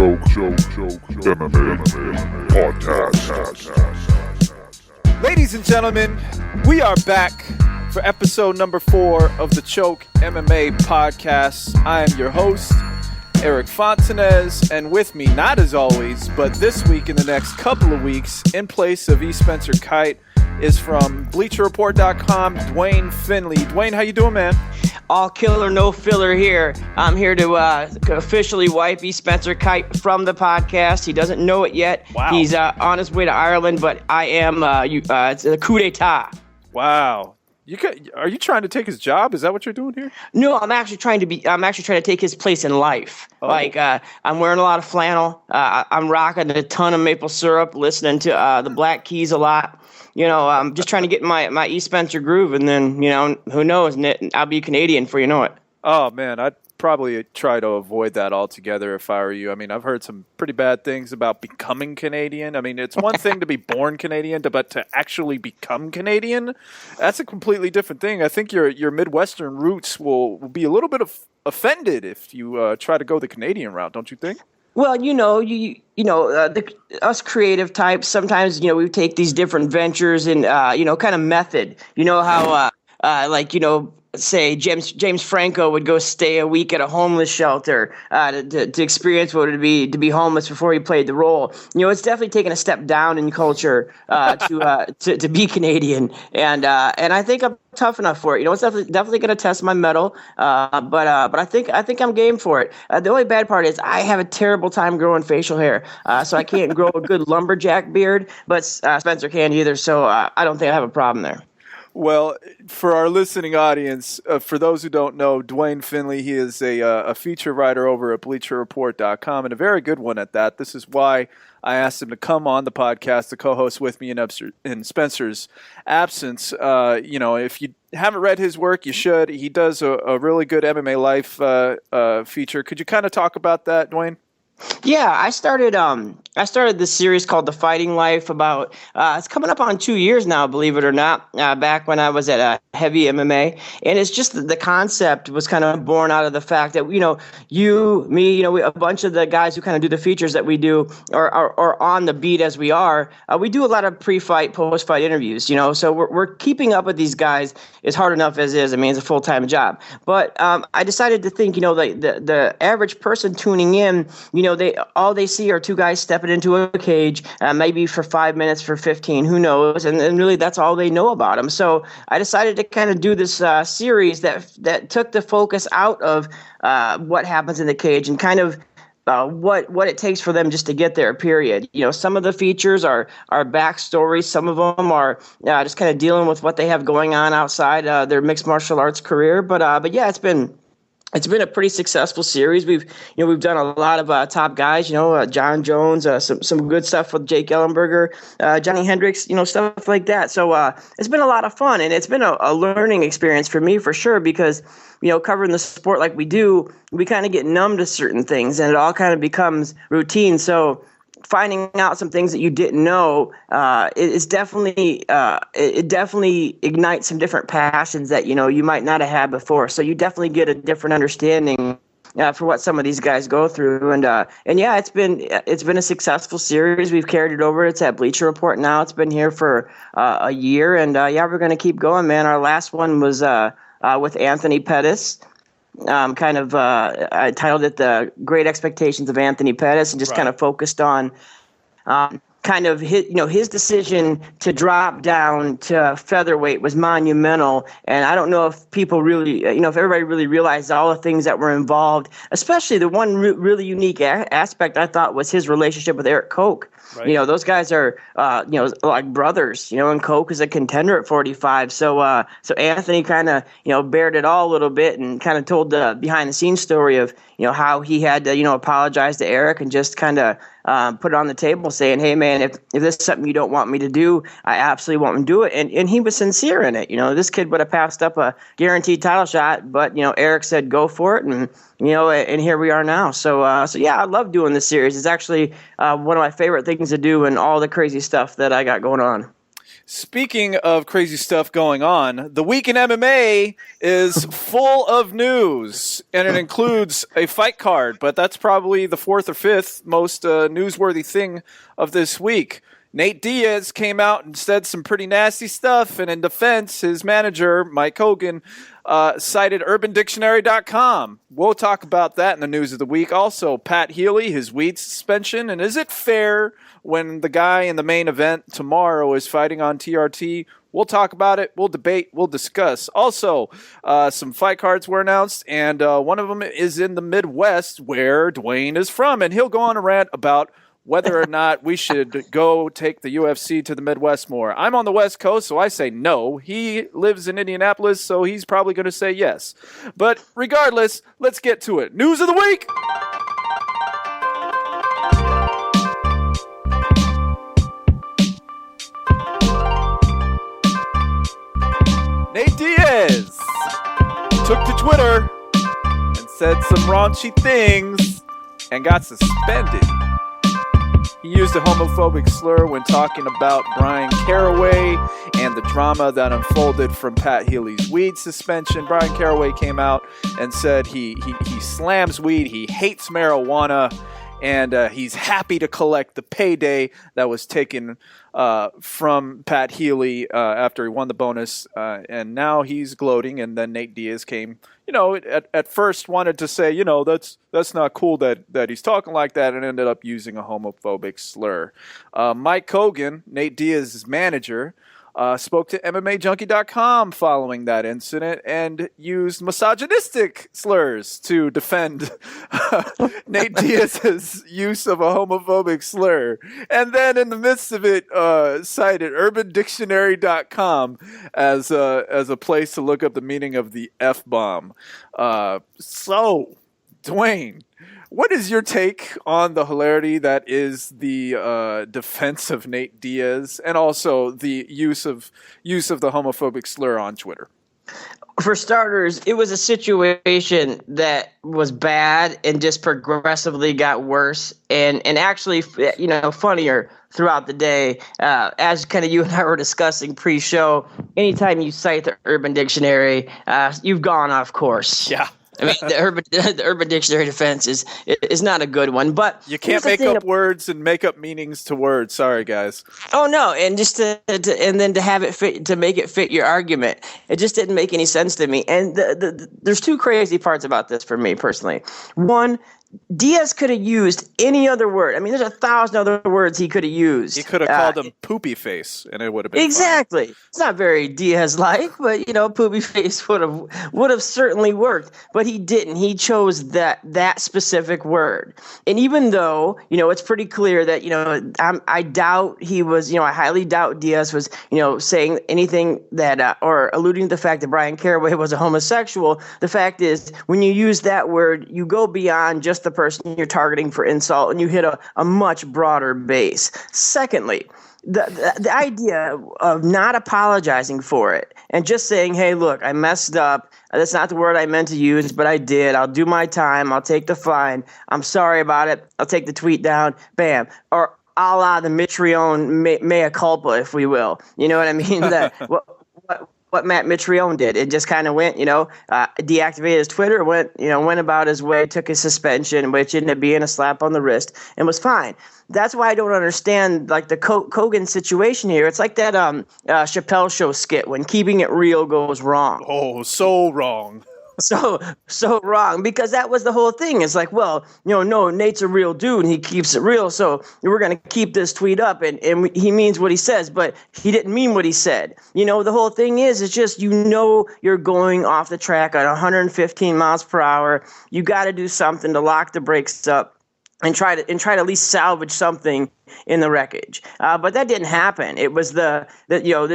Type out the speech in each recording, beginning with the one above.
Choke MMA Podcast. Ladies and gentlemen, we are back for episode number 4 of the Choke MMA Podcast. I am your host, Erik Fontanez, and with me, not as always, but this week and the next couple of weeks, in place of E. Spencer Kite, is from BleacherReport.com, Duane Finley. Duane, how you doing, man? All killer, no filler here. I'm here to officially wipe E. Spencer Kite from the podcast. He doesn't know it yet. Wow. He's on his way to Ireland, but I am. It's a coup d'etat. Wow. Are you trying to take his job? Is that what you're doing here? No, I'm actually trying to take his place in life. Oh. I'm wearing a lot of flannel. I'm rocking a ton of maple syrup, listening to the Black Keys a lot. I'm just trying to get my E. Spencer groove, and then, who knows, I'll be Canadian before you know it. Oh, man, I'd probably try to avoid that altogether if I were you. I mean, I've heard some pretty bad things about becoming Canadian. I mean, it's one thing to be born Canadian, but to actually become Canadian, that's a completely different thing. I think your Midwestern roots will be a little bit offended if you try to go the Canadian route, don't you think? Well, us creative types, sometimes, we take these different ventures and, kind of method. You know how, say James Franco would go stay a week at a homeless shelter to experience what it would be to be homeless before he played the role. It's definitely taken a step down in culture to be Canadian, and I think I'm tough enough for it. It's definitely going to test my mettle, but I think I'm game for it. The only bad part is I have a terrible time growing facial hair, so I can't grow a good lumberjack beard, but Spencer can't either, so I don't think I have a problem there. Well, for our listening audience, for those who don't know, Duane Finley, he is a feature writer over at BleacherReport.com, and a very good one at that. This is why I asked him to come on the podcast to co-host with me in Spencer's absence. If you haven't read his work, you should. He does a really good MMA Life feature. Could you kind of talk about that, Duane? Yeah, I started this series called The Fighting Life about, it's coming up on 2 years now, believe it or not, back when I was at Heavy MMA. And it's just the concept was kind of born out of the fact that, you, me, a bunch of the guys who kind of do the features that we do are on the beat as we are. We do a lot of pre-fight, post-fight interviews, so we're keeping up with these guys is hard enough as is. I mean, it's a full-time job. But I decided to think, the average person tuning in, all they see are two guys stepping into a cage, maybe for 5 minutes, for 15, who knows? And really, that's all they know about them. So I decided to kind of do this series that took the focus out of what happens in the cage and kind of what it takes for them just to get there, period. Some of the features are backstories. Some of them are just kind of dealing with what they have going on outside their mixed martial arts career. But yeah, it's been a pretty successful series. We've done a lot of top guys, John Jones, some good stuff with Jake Ellenberger, Johnny Hendricks, stuff like that. So it's been a lot of fun, and it's been a learning experience for me for sure, because covering the sport like we do, we kind of get numb to certain things, and it all kind of becomes routine. So finding out some things that you didn't know, it definitely ignites some different passions that you might not have had before. So you definitely get a different understanding for what some of these guys go through, and yeah, it's been a successful series. We've carried it over. It's at Bleacher Report now. It's been here for a year, and yeah, we're going to keep going, man. Our last one was with Anthony Pettis. I titled it The Great Expectations of Anthony Pettis, and just kind of focused on kind of his decision to drop down to featherweight was monumental. And I don't know if people really, if everybody really realized all the things that were involved, especially the one really unique aspect I thought was his relationship with Erik Koch. Right. Those guys are, like brothers, and Koch is a contender at 45. So Anthony kind of, bared it all a little bit and kind of told the behind the scenes story of, how he had to, apologize to Erik and just kind of put it on the table saying, hey, man, if this is something you don't want me to do, I absolutely want him to do it. And he was sincere in it. This kid would have passed up a guaranteed title shot, but, Erik said, go for it. And, and here we are now. So yeah, I love doing this series. It's actually one of my favorite things to do and all the crazy stuff that I got going on. Speaking of crazy stuff going on, the week in MMA is full of news, and it includes a fight card, but that's probably the fourth or fifth most newsworthy thing of this week. Nate Diaz came out and said some pretty nasty stuff, and in defense, his manager, Mike Hogan, cited UrbanDictionary.com. We'll talk about that in the news of the week. Also, Pat Healy, his weed suspension, and is it fair when the guy in the main event tomorrow is fighting on TRT? We'll talk about it. We'll debate. We'll discuss. Also, some fight cards were announced, and one of them is in the Midwest where Duane is from, and he'll go on a rant about whether or not we should go take the UFC to the Midwest more. I'm on the West Coast, so I say no. He lives in Indianapolis, so he's probably going to say yes. But regardless, let's get to it. News of the week! Nate Diaz took to Twitter and said some raunchy things and got suspended. He used a homophobic slur when talking about Brian Caraway and the drama that unfolded from Pat Healy's weed suspension. Brian Caraway came out and said he slams weed, he hates marijuana, and he's happy to collect the payday that was taken from Pat Healy after he won the bonus, and now he's gloating. And then Nate Diaz came, at first wanted to say, that's not cool that he's talking like that, and ended up using a homophobic slur. Mike Hogan, Nate Diaz's manager, spoke to MMAJunkie.com following that incident and used misogynistic slurs to defend Nate Diaz's use of a homophobic slur. And then in the midst of it, cited UrbanDictionary.com as a place to look up the meaning of the F-bomb. So, Duane, what is your take on the hilarity that is the defense of Nate Diaz and also the use of the homophobic slur on Twitter? For starters, it was a situation that was bad and just progressively got worse and actually, funnier throughout the day. As kind of you and I were discussing pre-show, anytime you cite the Urban Dictionary, you've gone off course. Yeah. I mean, the Urban Dictionary defense is not a good one, but you can't make up words and make up meanings to words. Sorry, guys. Oh no, and just and then to have it fit, to make it fit your argument, it just didn't make any sense to me. And there's two crazy parts about this for me personally. One, Diaz could have used any other word. I mean, there's 1,000 other words he could have used. He could have called him poopy face, and it would have been exactly. fine. It's not very Diaz-like, but poopy face would have certainly worked. But he didn't. He chose that specific word. And even though it's pretty clear that I doubt he was. I highly doubt Diaz was saying anything that or alluding to the fact that Brian Caraway was a homosexual. The fact is, when you use that word, you go beyond just the person you're targeting for insult, and you hit a much broader base. Secondly, the idea of not apologizing for it and just saying, hey, look, I messed up. That's not the word I meant to use, but I did. I'll do my time. I'll take the fine. I'm sorry about it. I'll take the tweet down. Bam. Or a la the Mitrione mea culpa, if we will. You know what I mean? What Matt Mitrione did. It just kind of went, deactivated his Twitter, went about his way, took his suspension, which ended up being a slap on the wrist, and was fine. That's why I don't understand the Kogan situation here. It's like that Chappelle Show skit when keeping it real goes wrong. Oh, so wrong. So wrong, because that was the whole thing. It's like, well, no, Nate's a real dude and he keeps it real, so we're going to keep this tweet up and he means what he says, but he didn't mean what he said. The whole thing is, it's just, you're going off the track at 115 miles per hour. You got to do something to lock the brakes up and try to at least salvage something in the wreckage. But that didn't happen. It was they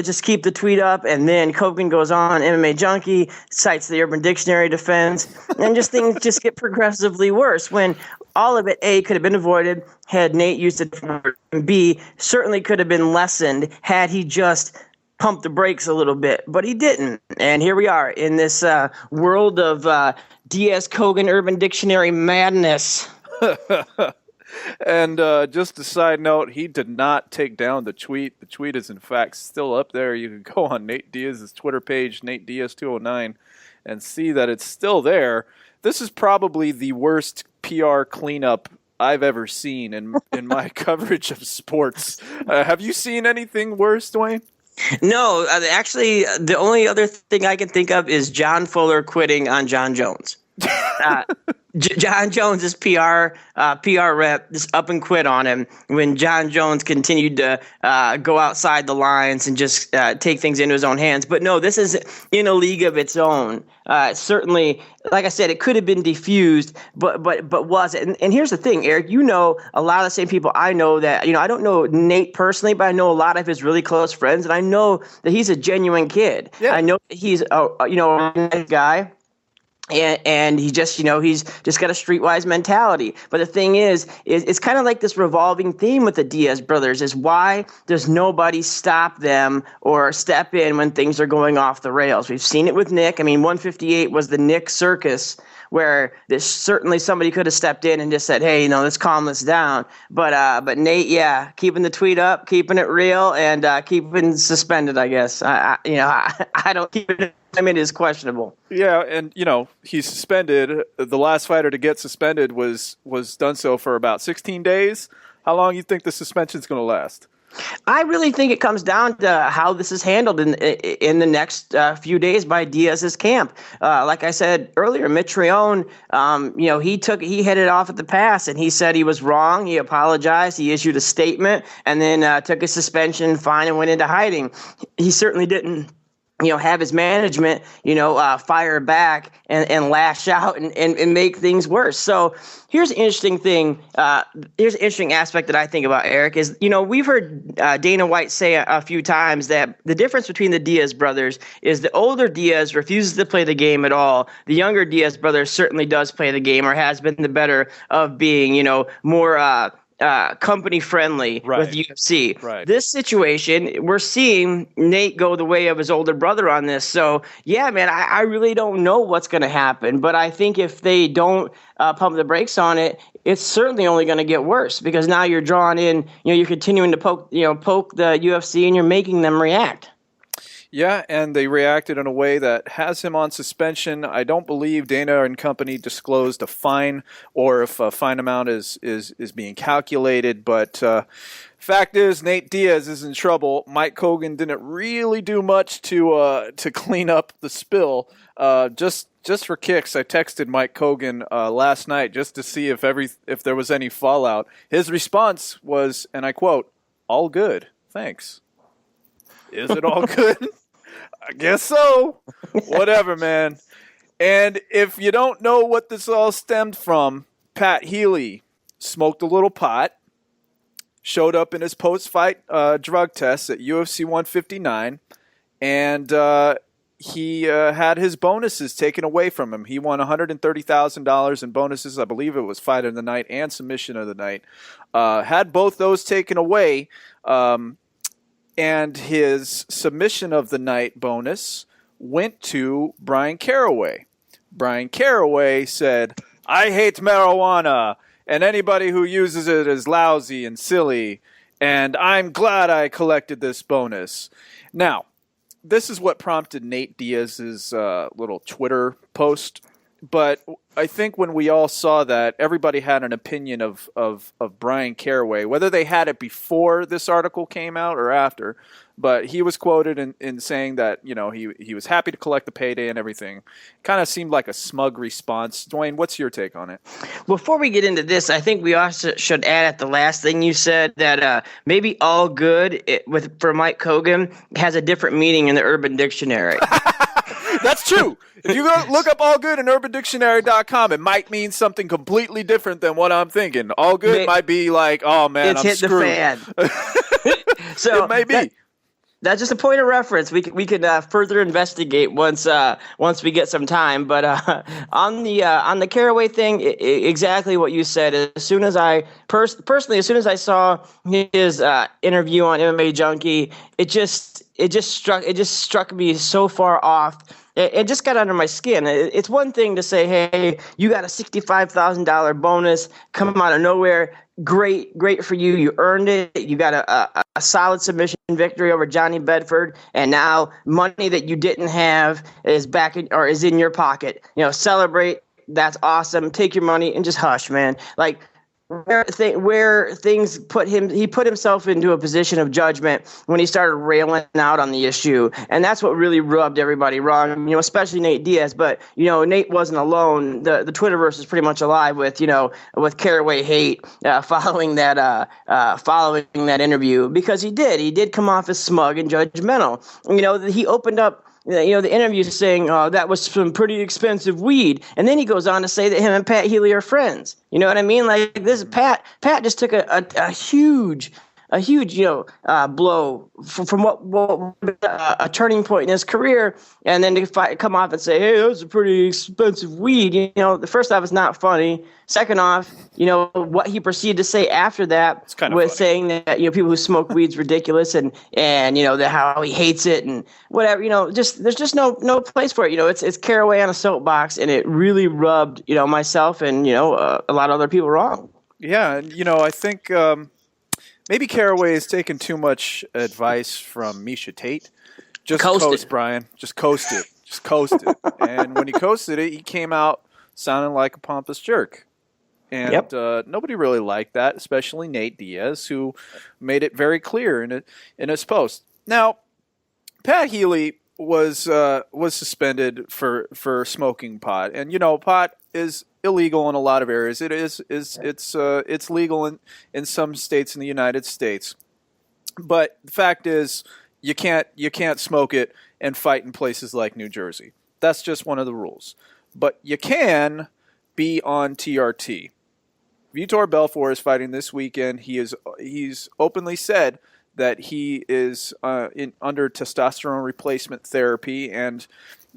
just keep the tweet up, and then Kogan goes on MMA Junkie, cites the Urban Dictionary defense, and things just get progressively worse when all of it, A, could have been avoided had Nate used it, and B, certainly could have been lessened had he just pumped the brakes a little bit, but he didn't. And here we are in this world of Diaz Kogan Urban Dictionary madness. And just a side note, he did not take down the tweet. The tweet is, in fact, still up there. You can go on Nate Diaz's Twitter page, Nate Diaz 209, and see that it's still there. This is probably the worst PR cleanup I've ever seen in my coverage of sports. Have you seen anything worse, Duane? No, actually, the only other thing I can think of is John Fuller quitting on John Jones. John Jones' PR rep just up and quit on him when John Jones continued to go outside the lines and just take things into his own hands. But no, this is in a league of its own. Certainly, like I said, it could have been diffused, but was it? And here's the thing, Erik. You know a lot of the same people I know that, I don't know Nate personally, but I know a lot of his really close friends, and I know that he's a genuine kid. Yeah. I know that he's a nice guy. And he just, he's just got a streetwise mentality. But the thing is it's kind of like this revolving theme with the Diaz brothers is why does nobody stop them or step in when things are going off the rails? We've seen it with Nick. 158 was the Nick circus where there's certainly somebody could have stepped in and just said, hey, let's calm this down. But Nate, yeah, keeping the tweet up, keeping it real, and keeping suspended, I guess. I don't keep it. It is questionable. Yeah, and he's suspended. The last fighter to get suspended was done so for about 16 days. How long do you think the suspension's going to last? I really think it comes down to how this is handled in the next few days by Diaz's camp. Like I said earlier, Mitrione, he headed off at the pass and he said he was wrong. He apologized. He issued a statement and then took a suspension, fine, and went into hiding. He certainly didn't have his management, fire back and lash out and make things worse. So here's an interesting thing. Here's an interesting aspect that I think about, Erik, is, we've heard Dana White say a few times that the difference between the Diaz brothers is the older Diaz refuses to play the game at all. The younger Diaz brothers certainly does play the game or has been the better of being, more company friendly with UFC. Right. This situation, we're seeing Nate go the way of his older brother on this. So yeah, man, I really don't know what's going to happen, but I think if they don't pump the brakes on it, it's certainly only going to get worse because now you're drawing in, you're continuing to poke the UFC and you're making them react. Yeah, and they reacted in a way that has him on suspension. I don't believe Dana and company disclosed a fine or if a fine amount is being calculated. But fact is, Nate Diaz is in trouble. Mike Hogan didn't really do much to clean up the spill. Just for kicks, I texted Mike Hogan last night just to see if there was any fallout. His response was, and I quote, "All good, thanks." Is it all good? I guess so. Whatever, man. And if you don't know what this all stemmed from, Pat Healy smoked a little pot, showed up in his post-fight drug tests at UFC 159, and he had his bonuses taken away from him. He won $130,000 in bonuses. I believe it was fight of the night and submission of the night. Had both those taken away. And his submission of the night bonus went to Brian Caraway. Brian Caraway said, "I hate marijuana, and anybody who uses it is lousy and silly, and I'm glad I collected this bonus." Now, this is what prompted Nate Diaz's little Twitter post. But I think when we all saw that, everybody had an opinion of Brian Caraway, whether they had it before this article came out or after. But he was quoted in saying that, he was happy to collect the payday and everything. Kind of seemed like a smug response. Duane, what's your take on it? Before we get into this, I think we also should add at the last thing you said that maybe all good for Mike Hogan has a different meaning in the Urban Dictionary. That's true. If you go look up all good in urbandictionary.com, it might mean something completely different than what I'm thinking. All good might be like, oh man, I'm screwed. It's hit the fan. So it may be. That's just a point of reference. We could further investigate once we get some time. But on the Caraway thing, exactly what you said. As soon as I personally, as soon as I saw his interview on MMA Junkie, it struck me so far off. It just got under my skin. It's one thing to say, hey, you got a $65,000 bonus come out of nowhere. Great for you. You earned it. You got a solid submission victory over Johnny Bedford, and now money that you didn't have is back is in your pocket. Celebrate. That's awesome. Take your money and just hush, man. Like where things he put himself into a position of judgment when he started railing out on the issue, and that's what really rubbed everybody wrong. Especially Nate Diaz, but Nate wasn't alone. The Twitterverse is pretty much alive with Caraway hate following that interview, because he did come off as smug and judgmental. He opened up the interview saying, that was some pretty expensive weed. And then he goes on to say that him and Pat Healy are friends. You know what I mean? Like this, Pat just took a huge blow from what a turning point in his career, and then to come off and say, hey, that was a pretty expensive weed. The first off, it's not funny. Second off, what he proceeded to say after that was funny. Saying that people who smoke weed's ridiculous, and that how he hates it and whatever. There's just no place for it. It's Caraway on a soapbox, and it really rubbed myself and a lot of other people wrong. Yeah, and I think maybe Caraway has taken too much advice from Misha Tate. Just coast, Brian. Just coast it. Just coast it. And when he coasted it, he came out sounding like a pompous jerk. And nobody really liked that, especially Nate Diaz, who made it very clear in his post. Now, Pat Healy was suspended for smoking pot, and pot is illegal in a lot of areas. It's legal in some states in the United States, but the fact is you can't smoke it and fight in places like New Jersey. That's just one of the rules. But you can be on TRT. Vitor Belfort is fighting this weekend. He's openly said that he is under testosterone replacement therapy. And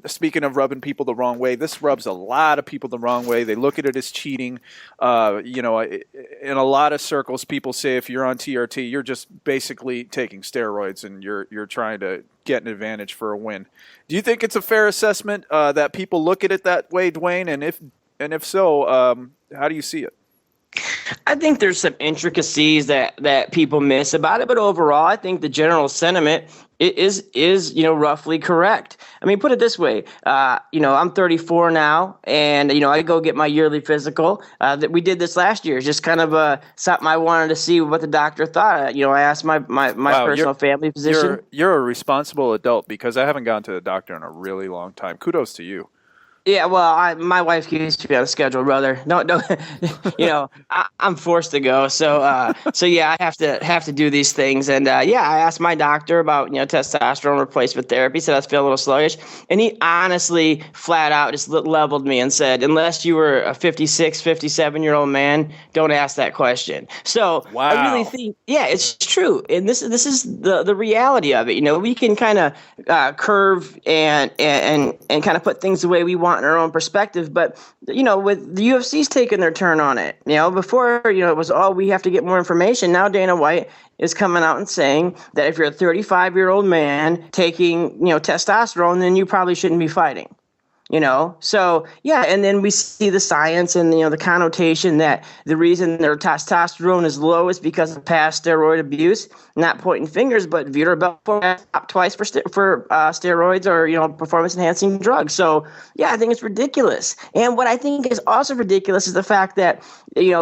speaking of rubbing people the wrong way, this rubs a lot of people the wrong way. They look at it as cheating. In a lot of circles, people say if you're on TRT, you're just basically taking steroids and you're trying to get an advantage for a win. Do you think it's a fair assessment that people look at it that way, Duane? And if so, how do you see it? I think there's some intricacies that people miss about it, but overall, I think the general sentiment is roughly correct. I mean, put it this way, I'm 34 now, and I go get my yearly physical. That we did this last year. It's just kind of something I wanted to see what the doctor thought. I asked my personal family physician. You're a responsible adult, because I haven't gone to the doctor in a really long time. Kudos to you. Yeah, well, my wife keeps me on a schedule, brother. No, I'm forced to go. So yeah, I have to do these things. And I asked my doctor about testosterone replacement therapy. Said I feel a little sluggish, and he honestly, flat out, just leveled me and said, unless you were a 56, 57-year-old man, don't ask that question. So wow. I really think, it's true, and this is the reality of it. We can kind of curve and kind of put things the way we want in our own perspective, but with the UFC's taking their turn on it. Before it was we have to get more information. Now Dana White is coming out and saying that if you're a 35-year-old man taking testosterone, then you probably shouldn't be fighting. So and then we see the science and the connotation that the reason their testosterone is low is because of past steroid abuse. Not pointing fingers, but Vitor Belfort has stopped twice for steroids or performance enhancing drugs. So I think it's ridiculous. And what I think is also ridiculous is the fact that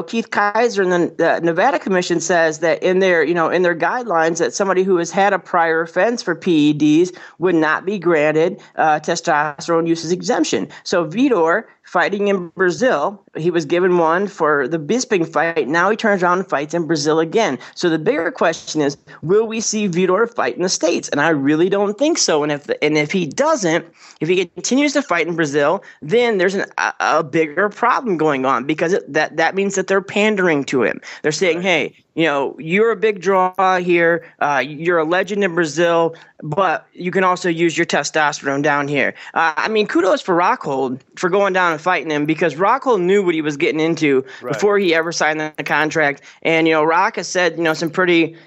Keith Kaiser and the Nevada Commission says that in their guidelines that somebody who has had a prior offense for PEDs would not be granted testosterone use exemption. So Vitor, fighting in Brazil, he was given one for the Bisping fight. Now he turns around and fights in Brazil again. So the bigger question is, will we see Vitor fight in the States? And I really don't think so. And if he doesn't, if he continues to fight in Brazil, then there's a bigger problem going on, because that means that they're pandering to him. They're saying, hey, you're a big draw here. You're a legend in Brazil, but you can also use your testosterone down here. Kudos for Rockhold for going down and fighting him, because Rockhold knew what he was getting into before he ever signed the contract. And, Rock has said, some pretty,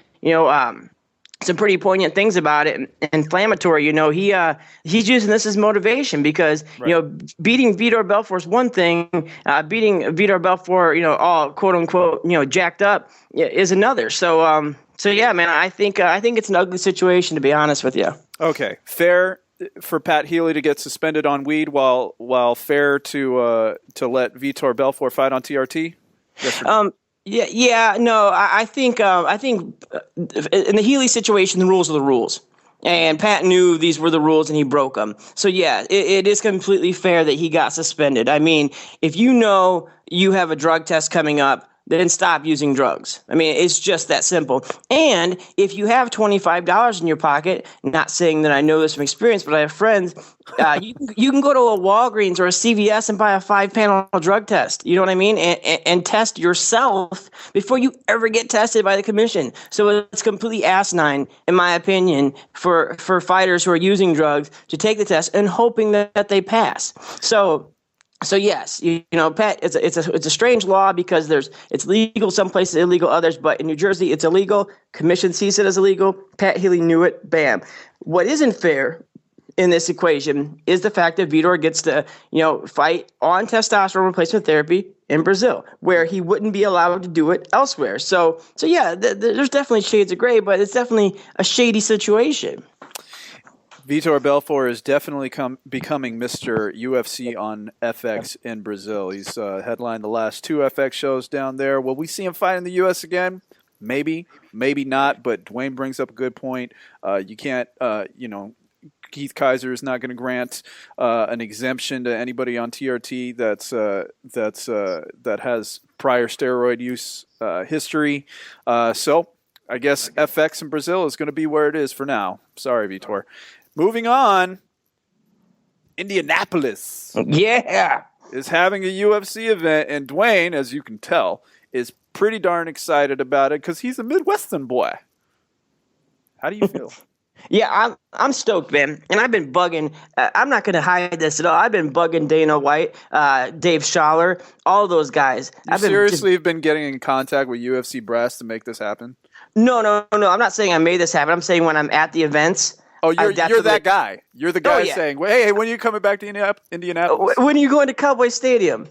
some pretty poignant things about it, inflammatory. He's using this as motivation because beating Vitor Belfort's one thing, beating Vitor Belfort, all quote unquote, jacked up is another. So yeah, man, I think it's an ugly situation, to be honest with you. Okay, fair for Pat Healy to get suspended on weed, while fair to let Vitor Belfort fight on TRT. Yes, No, I think in the Healy situation, the rules are the rules. And Pat knew these were the rules and he broke them. So, yeah, it is completely fair that he got suspended. I mean, if you know you have a drug test coming up, then stop using drugs. I mean, it's just that simple. And if you have $25 in your pocket, not saying that I know this from experience, but I have friends, you can go to a Walgreens or a CVS and buy a 5-panel drug test. You know what I mean? And test yourself before you ever get tested by the commission. So it's completely asinine, in my opinion, for fighters who are using drugs to take the test and hoping that they pass. So yes, Pat, it's a strange law because it's legal some places, illegal others, but in New Jersey it's illegal. Commission sees it as illegal. Pat Healy knew it. Bam. What isn't fair in this equation is the fact that Vitor gets to fight on testosterone replacement therapy in Brazil, where he wouldn't be allowed to do it elsewhere. So yeah, there's definitely shades of gray, but it's definitely a shady situation. Vitor Belfort is definitely becoming Mr. UFC on FX in Brazil. He's headlined the last 2 FX shows down there. Will we see him fight in the US again? Maybe, maybe not, but Duane brings up a good point. You can't, Keith Kaiser is not going to grant an exemption to anybody on TRT that has prior steroid use history. So I guess FX in Brazil is going to be where it is for now. Sorry, Vitor. Moving on, Indianapolis is having a UFC event, and Duane, as you can tell, is pretty darn excited about it because he's a Midwestern boy. How do you feel? Yeah, I'm stoked, man. And I've been bugging. I'm not going to hide this at all. I've been bugging Dana White, Dave Schaller, all those guys. You seriously have been getting in contact with UFC brass to make this happen? No. I'm not saying I made this happen. I'm saying when I'm at the events. Oh, you're that guy. You're the guy saying, hey, when are you coming back to Indianapolis? When are you going to Cowboy Stadium?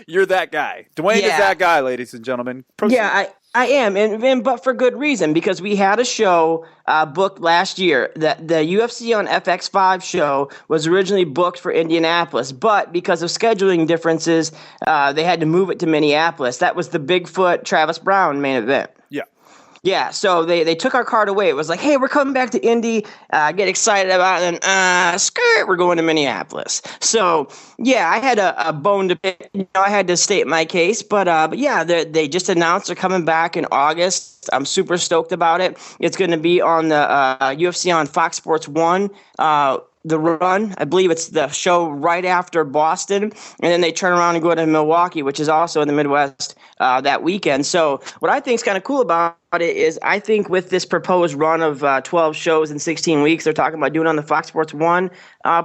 You're that guy. Duane is that guy, ladies and gentlemen. Proceed. Yeah, I am, but for good reason, because we had a show booked last year. That the UFC on FX5 show was originally booked for Indianapolis, but because of scheduling differences, they had to move it to Minneapolis. That was the Bigfoot Travis Brown main event. Yeah, so they took our card away. It was like, hey, we're coming back to Indy. Get excited about it, and then skirt, we're going to Minneapolis. So yeah, I had a bone to pick. I had to state my case, but yeah, they just announced they're coming back in August. I'm super stoked about it. It's going to be on the UFC on Fox Sports 1. The run, I believe it's the show right after Boston, and then they turn around and go to Milwaukee, which is also in the Midwest that weekend. So what I think is kind of cool about it is I think with this proposed run of 12 shows in 16 weeks, they're talking about doing on the Fox Sports 1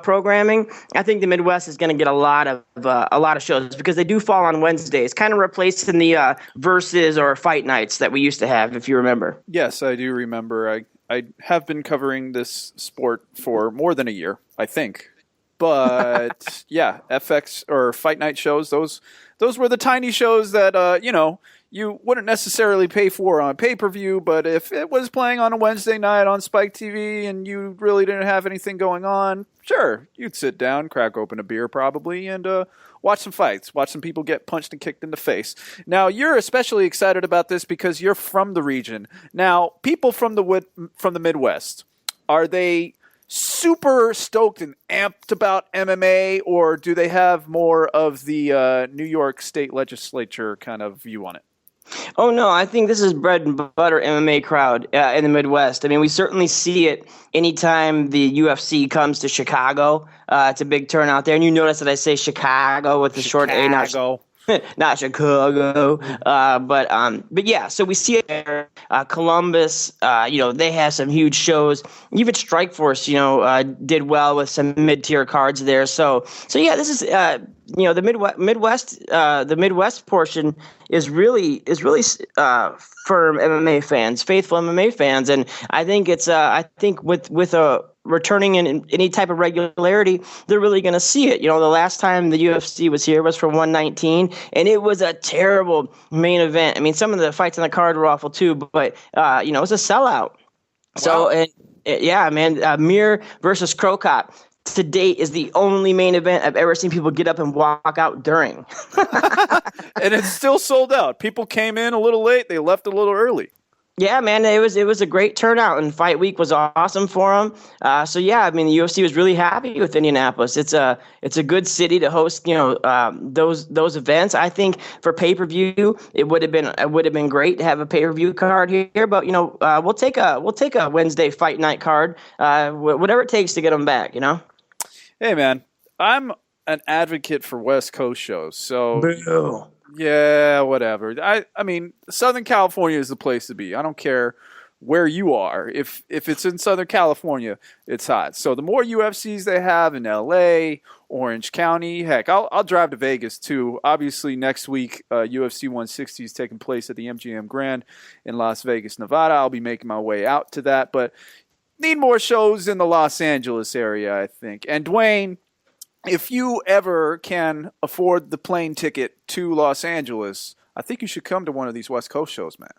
programming. I think the Midwest is going to get a lot of shows because they do fall on Wednesdays, kind of replacing the versus or fight nights that we used to have, if you remember. Yes, I do remember. I have been covering this sport for more than a year, I think. But yeah, FX or fight night shows, those were the tiny shows that you wouldn't necessarily pay for on pay-per-view, but if it was playing on a Wednesday night on Spike TV and you really didn't have anything going on, sure, you'd sit down, crack open a beer probably, and watch some fights, watch some people get punched and kicked in the face. Now, you're especially excited about this because you're from the region. Now, people from the Midwest, are they super stoked and amped about MMA, or do they have more of the New York State Legislature kind of view on it? Oh, no, I think this is bread and butter MMA crowd in the Midwest. I mean, we certainly see it anytime the UFC comes to Chicago. It's a big turnout there. And you notice that I say Chicago with the short A. not Chicago. But yeah, so we see it there. Columbus, they have some huge shows. Even Strikeforce, did well with some mid-tier cards there. So yeah, this is the Midwest. The Midwest portion is really firm MMA fans, faithful MMA fans, and I think it's with a returning in any type of regularity, they're really going to see it. The last time the UFC was here was for 119, and it was a terrible main event. I mean, some of the fights on the card were awful too, but it was a sellout. Wow. So, Mir versus Krokop to date is the only main event I've ever seen people get up and walk out during. And it's still sold out. People came in a little late. They left a little early. Yeah, man, it was a great turnout, and Fight Week was awesome for them. The UFC was really happy with Indianapolis. It's a good city to host, those events. I think for pay-per-view, it would have been great to have a pay-per-view card here. But we'll take a Wednesday fight night card, whatever it takes to get them back. Hey, man, I'm an advocate for West Coast shows, so. Boo. Yeah, whatever. I mean, Southern California is the place to be. I don't care where you are. If it's in Southern California, it's hot. So the more UFCs they have in LA, Orange County, heck, I'll drive to Vegas too. Obviously, next week, UFC 160 is taking place at the MGM Grand in Las Vegas, Nevada. I'll be making my way out to that, but need more shows in the Los Angeles area, I think. And Duane, if you ever can afford the plane ticket to Los Angeles, I think you should come to one of these West Coast shows, man.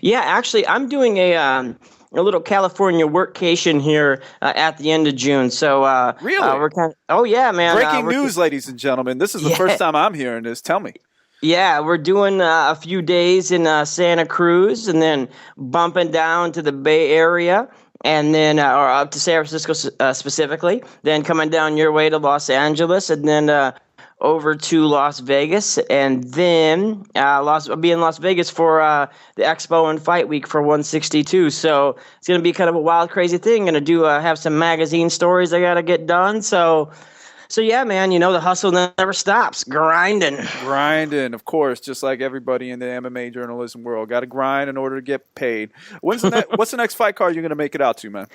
Yeah, actually, I'm doing a little California workcation here at the end of June. So really, oh yeah, man! Breaking news, ladies and gentlemen. This is the first time I'm hearing this. Tell me. Yeah, we're doing a few days in Santa Cruz, and then bumping down to the Bay Area. And then, or up to San Francisco specifically, then coming down your way to Los Angeles, and then over to Las Vegas, and then I'll be in Las Vegas for the Expo and Fight Week for 162. So it's going to be kind of a wild, crazy thing. Going to do have some magazine stories I got to get done. So yeah, man, the hustle never stops. Grinding, of course, just like everybody in the MMA journalism world. Got to grind in order to get paid. What's the next fight card you're going to make it out to, man?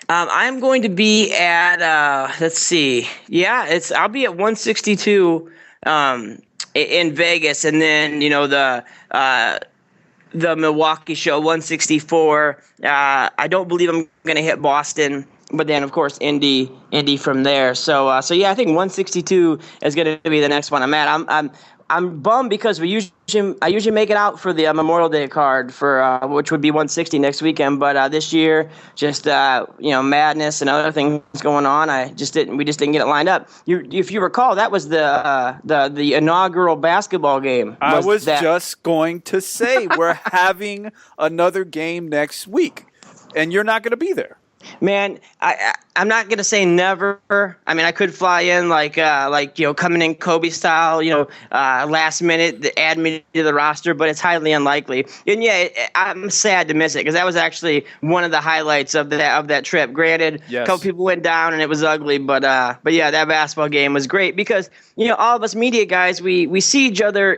I'm going to be at, let's see. Yeah, I'll be at 162 in Vegas, and then, the Milwaukee show, 164. I don't believe I'm going to hit Boston. But then, of course, Indy from there. So yeah, I think 162 is going to be the next one I'm at. I'm bummed because I usually make it out for the Memorial Day card for which would be 160 next weekend. But this year, just madness and other things going on, we just didn't get it lined up. If you recall, that was the inaugural basketball game. I was just going to say we're having another game next week, and you're not going to be there. Man, I'm not gonna say never. I mean, I could fly in coming in Kobe style, last minute, add me to the roster, but it's highly unlikely. And yeah, I'm sad to miss it because that was actually one of the highlights of that trip. Granted, yes, a couple people went down and it was ugly, but yeah, that basketball game was great because all of us media guys, we see each other,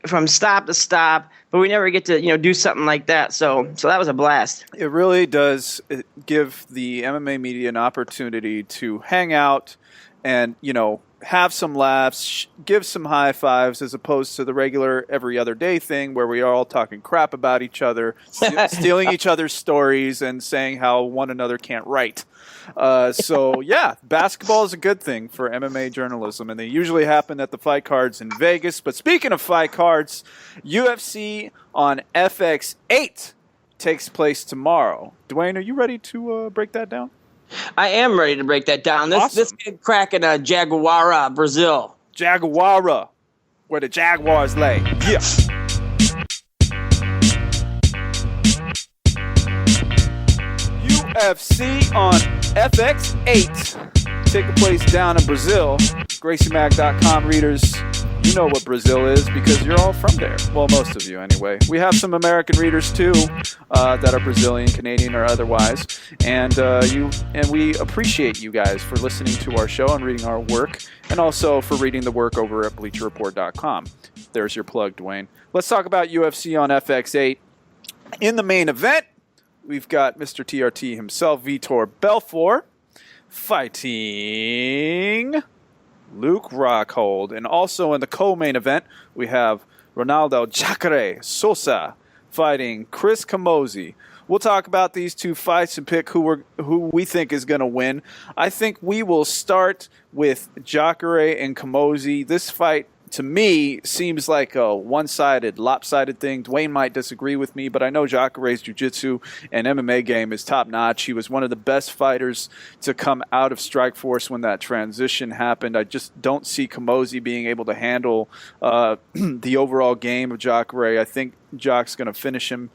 from stop to stop. But we never get to, do something like that. So that was a blast. It really does give the MMA media an opportunity to hang out and, have some laughs, give some high fives, as opposed to the regular every other day thing where we are all talking crap about each other, stealing each other's stories and saying how one another can't write. So, yeah, basketball is a good thing for MMA journalism, and they usually happen at the fight cards in Vegas. But speaking of fight cards, UFC on FX8 takes place tomorrow. Duane, are you ready to break that down? I am ready to break that down. This kid cracking Jaguara, Brazil. Jaguara, where the Jaguars lay. Yeah. UFC on FX8 taking place down in Brazil. GracieMag.com readers, You know what Brazil is because you're all from there. Well, most of you anyway. We have some American readers too that are Brazilian, Canadian, or otherwise. And we appreciate you guys for listening to our show and reading our work, and also for reading the work over at BleacherReport.com. There's your plug, Duane. Let's talk about UFC on FX8. In the main event, we've got Mr. TRT himself, Vitor Belfort, fighting Luke Rockhold. And also in the co-main event, we have Ronaldo Jacare Sosa fighting Chris Camozzi. We'll talk about these two fights and pick who we think is going to win. I think we will start with Jacare and Camozzi. This fight, to me, seems like a one-sided, lopsided thing. Duane might disagree with me, but I know Jacare's jiu-jitsu and MMA game is top-notch. He was one of the best fighters to come out of Strikeforce when that transition happened. I just don't see Camozzi being able to handle the overall game of Jacare. I think Jac's going to finish him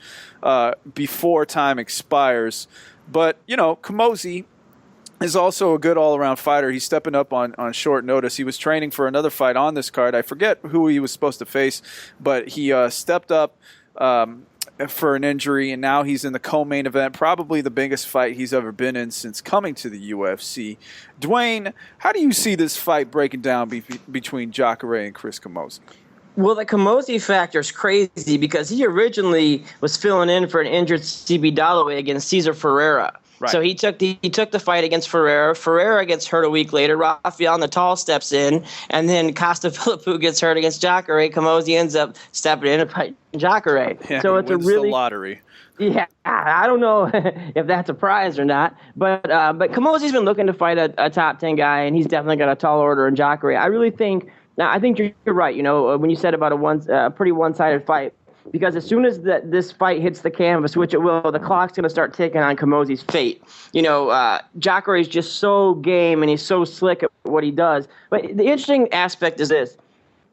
before time expires. But, Camozzi is also a good all-around fighter. He's stepping up on short notice. He was training for another fight on this card. I forget who he was supposed to face, but he stepped up for an injury, and now he's in the co-main event, probably the biggest fight he's ever been in since coming to the UFC. Duane, how do you see this fight breaking down between Jacare and Chris Camozzi? Well, the Camozzi factor is crazy because he originally was filling in for an injured CB Dalloway against Cesar Ferreira. Right. So he took the fight against Ferreira. Ferreira gets hurt a week later. Rafael Natal steps in, and then Costa Philippou gets hurt against Jacare. Camozzi ends up stepping in and fighting Jacare. Yeah, so it's a really the lottery. Yeah, I don't know if that's a prize or not, but Camozzi's been looking to fight a top 10 guy, and he's definitely got a tall order in Jacare. I think you're right. When you said about a pretty one-sided fight. Because as soon as this fight hits the canvas, which it will, the clock's going to start ticking on Camozzi's fate. Jacare is just so game and he's so slick at what he does. But the interesting aspect is this.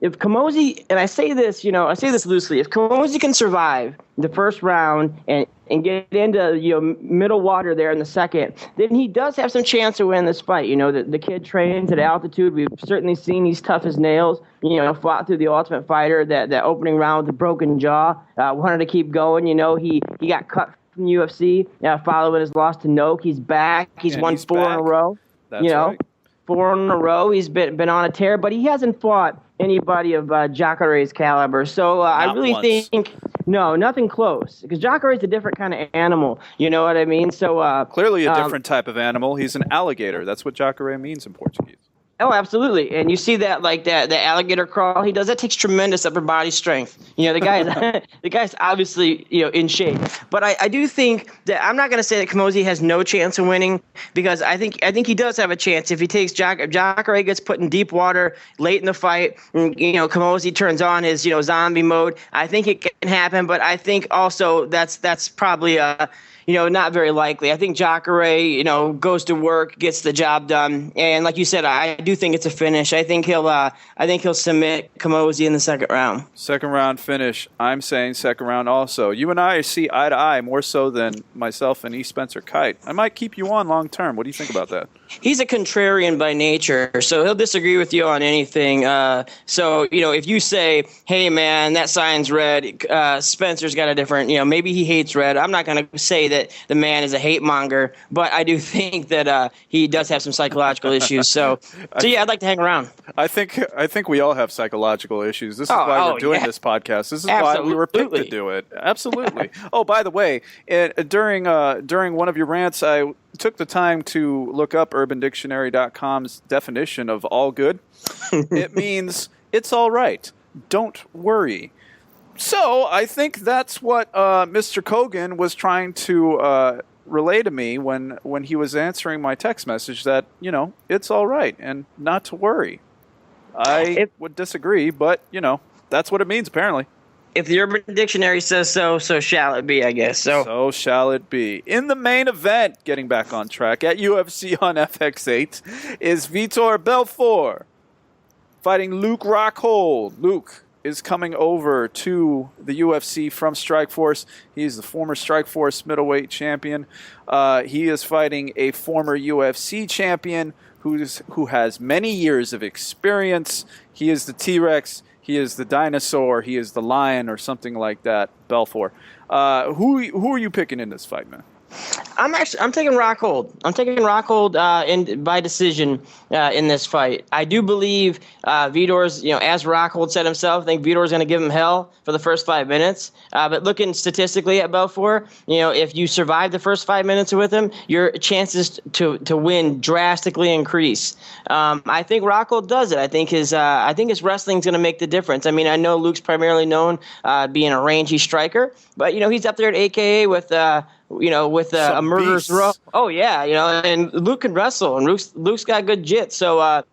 If Camozzi, and I say this loosely, if Camozzi can survive the first round and get into middle water there in the second, then he does have some chance to win this fight. The kid trains at altitude. We've certainly seen he's tough as nails. Fought through the Ultimate Fighter that opening round with the broken jaw. Wanted to keep going. He got cut from UFC following his loss to Noke. He's back. He's won four in a row. That's right. 4 in a row. He's been on a tear, but he hasn't fought anybody of Jacare's caliber. So I really think nothing close, because Jacare is a different kind of animal. You know what I mean? So clearly a different type of animal. He's an alligator. That's what Jacare means in Portuguese. Oh, absolutely. And you see that, the alligator crawl he does, that takes tremendous upper body strength. The guy's obviously, in shape. But I do think that I'm not going to say that Camozzi has no chance of winning, because I think he does have a chance if he takes Jacare gets put in deep water late in the fight, and, Camozzi turns on his, zombie mode. I think it can happen, but I think also that's probably not very likely. I think Jacare, goes to work, gets the job done, and like you said, I do think it's a finish. I think he'll submit Camozzi in the second round. Second round finish. I'm saying second round also. You and I see eye to eye more so than myself and E. Spencer Kite. I might keep you on long term. What do you think about that? He's a contrarian by nature, so he'll disagree with you on anything. If you say, hey, man, that sign's red, Spencer's got a different, maybe he hates red. I'm not going to say that the man is a hate monger, but I do think that he does have some psychological issues. So yeah, I'd like to hang around. I think we all have psychological issues. This is why we're doing this podcast. This is why we were picked to do it. Absolutely. Oh, by the way, during one of your rants, I took the time to look up UrbanDictionary.com's definition of all good. It means it's all right. Don't worry. So I think that's what Mr. Kogan was trying to relay to me when he was answering my text message, that, it's all right and not to worry. I would disagree, but, that's what it means apparently. If the Urban Dictionary says so shall it be, I guess. So shall it be. In the main event, getting back on track, at UFC on FX8, is Vitor Belfort fighting Luke Rockhold. Luke is coming over to the UFC from Strikeforce. He's the former Strikeforce middleweight champion. He is fighting a former UFC champion who has many years of experience. He is the T-Rex. He is the dinosaur. He is the lion, or something like that. Belfort. Who are you picking in this fight, man? I'm taking Rockhold. I'm taking Rockhold by decision in this fight. I do believe Vitor's, as Rockhold said himself, I think Vitor's going to give him hell for the first 5 minutes. But looking statistically at Belfort, if you survive the first 5 minutes with him, your chances to win drastically increase. I think Rockhold does it. I think his wrestling's going to make the difference. I mean, I know Luke's primarily known being a rangy striker, but he's up there at AKA with a murderer's row. Oh yeah, and Luke can wrestle, and Luke's got good jits. So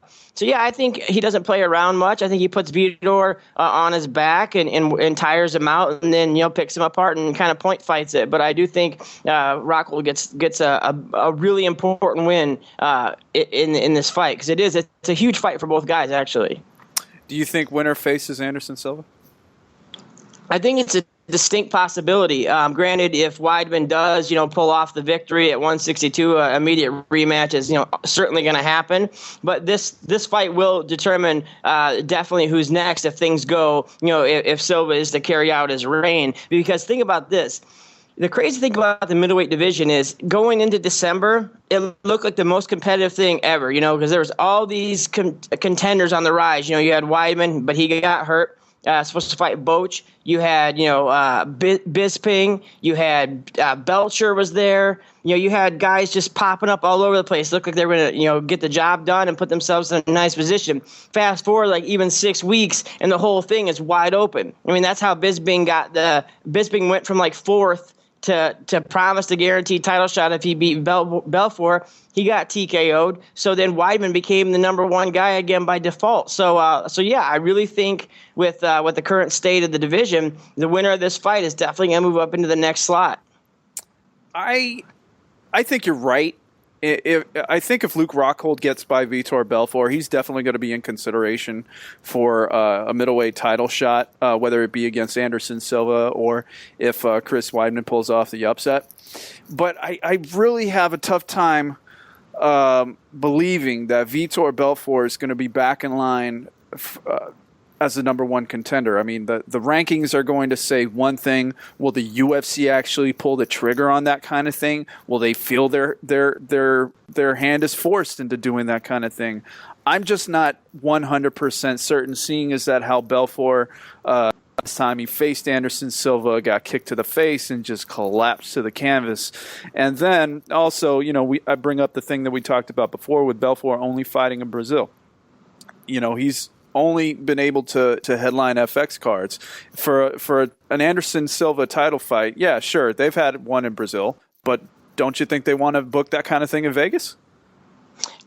yeah, I think he doesn't play around much. I think he puts Vitor on his back and tires him out, and then picks him apart and kind of point fights it. But I do think Rockhold gets a really important win in this fight, because it's a huge fight for both guys actually. Do you think winner faces Anderson Silva? I think it's a distinct possibility. Granted, if Weidman does, pull off the victory at 162, immediate rematch is, certainly going to happen. But this fight will determine definitely who's next if things go, if Silva is to carry out his reign. Because think about this. The crazy thing about the middleweight division is going into December, it looked like the most competitive thing ever, because there was all these contenders on the rise. You had Weidman, but he got hurt. Supposed to fight Boach. You had, Bisping. You had Belcher was there. You had guys just popping up all over the place. Looked like they were going to, get the job done and put themselves in a nice position. Fast forward like even 6 weeks, and the whole thing is wide open. I mean, that's how Bisping went from like fourth to promise the guaranteed title shot if he beat Belfort. He got TKO'd. So then Weidman became the number one guy again by default. So yeah, I really think with the current state of the division, the winner of this fight is definitely going to move up into the next slot. I think you're right. I think if Luke Rockhold gets by Vitor Belfort, he's definitely going to be in consideration for a middleweight title shot, whether it be against Anderson Silva or if Chris Weidman pulls off the upset. But I really have a tough time believing that Vitor Belfort is going to be back in line as the number one contender. I mean, the rankings are going to say one thing. Will the UFC actually pull the trigger on that kind of thing? Will they feel their hand is forced into doing that kind of thing? I'm just not 100% certain, seeing as that how Belfort last time he faced Anderson Silva got kicked to the face and just collapsed to the canvas. And then also, I bring up the thing that we talked about before with Belfort only fighting in Brazil. He's only been able to headline FX cards. For an Anderson Silva title fight, yeah, sure, they've had one in Brazil, but don't you think they want to book that kind of thing in Vegas?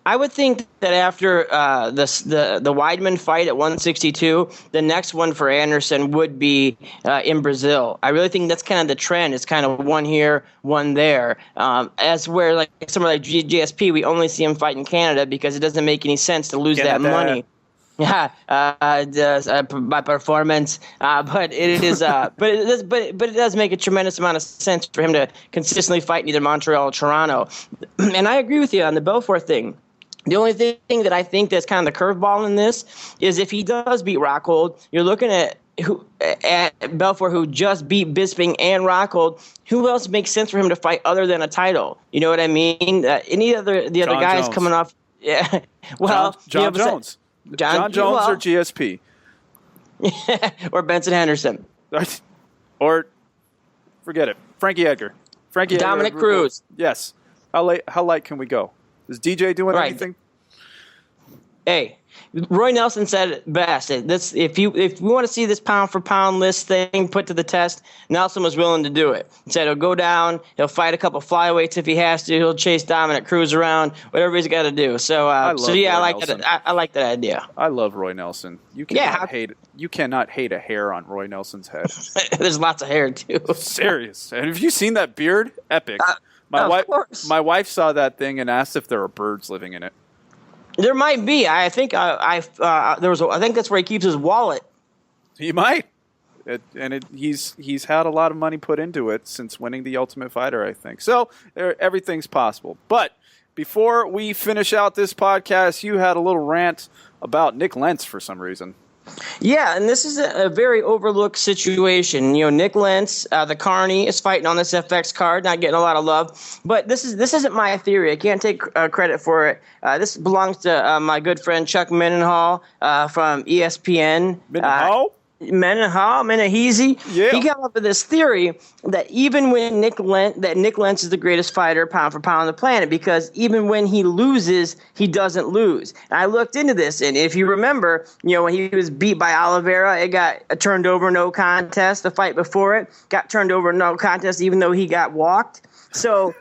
I would think that after the Weidman fight at 162, the next one for Anderson would be in Brazil. I really think that's kind of the trend. It's kind of one here, one there. As where like somewhere like GSP, we only see him fight in Canada because it doesn't make any sense to lose that money. Yeah, by performance, but it is, but it does make a tremendous amount of sense for him to consistently fight in either Montreal or Toronto. And I agree with you on the Belfort thing. The only thing that I think that's kind of the curveball in this is if he does beat Rockhold, you're looking at Belfort, who just beat Bisping and Rockhold. Who else makes sense for him to fight other than a title? You know what I mean? Any other the other John guys Jones. coming off? Yeah, well, John Jones. John Jones or GSP. Or Benson Henderson. Or, forget it, Frankie Edgar. Dominic Cruz. Yes. How light can we go? Is DJ doing anything? Hey, Roy Nelson said it best. If we want to see this pound for pound list thing put to the test, Nelson was willing to do it. He said he'll go down, he'll fight a couple flyweights if he has to, he'll chase Dominic Cruz around, whatever he's got to do. So I like that. I like that idea. I love Roy Nelson. You cannot hate a hair on Roy Nelson's head. There's lots of hair too. Serious. And have you seen that beard? Epic. My wife saw that thing and asked if there are birds living in it. There might be. I think I think that's where he keeps his wallet. He might. He's had a lot of money put into it since winning the Ultimate Fighter, I think. So everything's possible. But before we finish out this podcast, you had a little rant about Nick Lentz for some reason. Yeah, and this is a very overlooked situation. You know, Nick Lentz, the Carney, is fighting on this FX card, not getting a lot of love. But this isn't my theory. I can't take credit for it. This belongs to my good friend Chuck Mendenhall from ESPN. Menaheezy. Yeah. He came up with this theory that even when Nick Lentz is the greatest fighter pound for pound on the planet, because even when he loses, he doesn't lose. And I looked into this, and if you remember, you know, when he was beat by Oliveira, it got a turned over no contest. The fight before it got turned over no contest, even though he got walked. So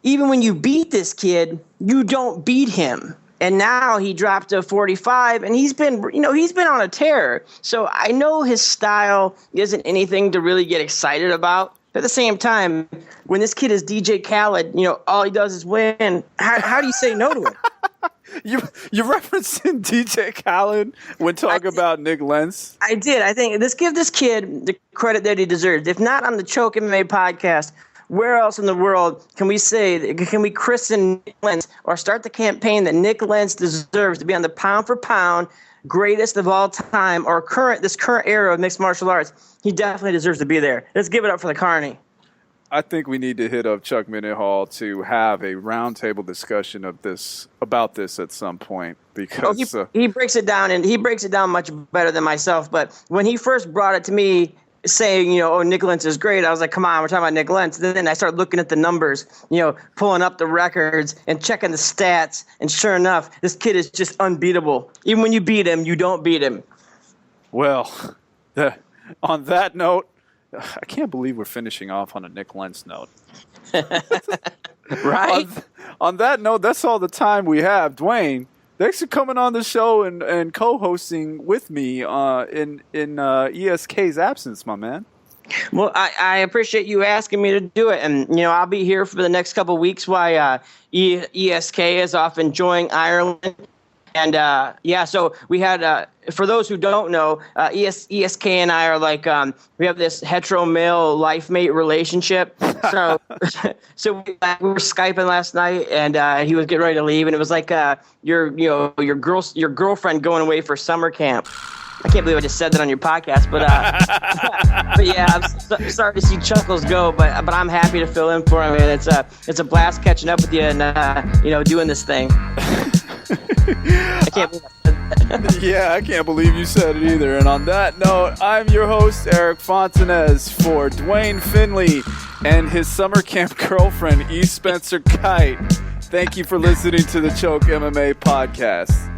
even when you beat this kid, you don't beat him. And now he dropped to 45, and he's been on a tear. So I know his style isn't anything to really get excited about. At the same time, when this kid is DJ Khaled, you know, all he does is win. How do you say no to him? You're referencing DJ Khaled when talking about Nick Lentz? I did. I think give this kid the credit that he deserves. If not on the Choke MMA podcast, where else in the world can we christen Nick Lentz or start the campaign that Nick Lentz deserves to be on the pound for pound greatest of all time or this current era of mixed martial arts? He definitely deserves to be there. Let's give it up for the Carney. I think we need to hit up Chuck Mendenhall to have a roundtable discussion about this at some point, because he breaks it down, and he breaks it down much better than myself. But when he first brought it to me, saying, you know, oh, Nick Lentz is great, I was like, come on, we're talking about Nick Lentz. Then I started looking at the numbers, you know, pulling up the records and checking the stats. And sure enough, this kid is just unbeatable. Even when you beat him, you don't beat him. Well, on that note, I can't believe we're finishing off on a Nick Lentz note. Right? On that note, that's all the time we have. Duane, thanks for coming on the show and co-hosting with me in ESK's absence, my man. Well, I appreciate you asking me to do it. And, you know, I'll be here for the next couple of weeks while ESK is off enjoying Ireland. And, so we had, for those who don't know, ESK and I are like, we have this hetero male life mate relationship. So we were Skyping last night, and he was getting ready to leave, and it was like your girlfriend going away for summer camp. I can't believe I just said that on your podcast, but but yeah, I'm sorry to see Chuckles go, but I'm happy to fill in for him, and it's a blast catching up with you and doing this thing. I can't believe I said that. Yeah, I can't believe you said it either. And on that note, I'm your host, Erik Fontanez, for Duane Finley and his summer camp girlfriend, E. Spencer Kite. Thank you for listening to the Choke MMA Podcast.